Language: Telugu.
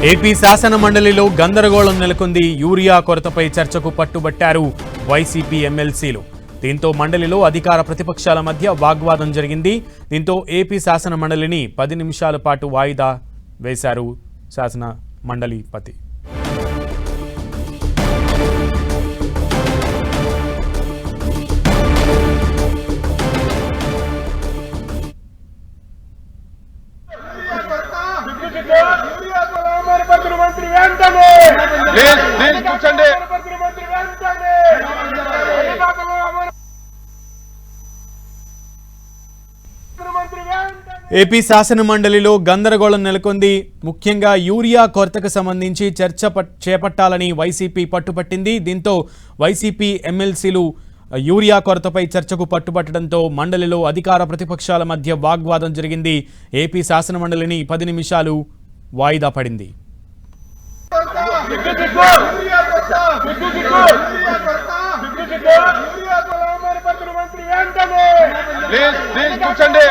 ఏపీ శాసన మండలిలో గందరగోళం నెలకొంది. యూరియా కొరతపై చర్చకు పట్టుబట్టారు వైసీపీ ఎమ్మెల్సీలు. దీంతో మండలిలో అధికార ప్రతిపక్షాల మధ్య వాగ్వాదం జరిగింది. దీంతో ఏపీ శాసన మండలిని 10 నిమిషాల పాటు వాయిదా వేశారు శాసన మండలిపతి. ఏపీ శాసన మండలిలో గందరగోళం నెలకొంది. ముఖ్యంగా యూరియా కొరతకు సంబంధించి చర్చ చేపట్టాలని వైసీపీ పట్టుపట్టింది. దీంతో వైసీపీ ఎమ్మెల్సీలు యూరియా కొరతపై చర్చకు పట్టుబట్టడంతో మండలిలో అధికార ప్రతిపక్షాల మధ్య వాగ్వాదం జరిగింది. ఏపీ శాసన మండలిని 10 నిమిషాలు వాయిదా పడింది. కూర్చోండి.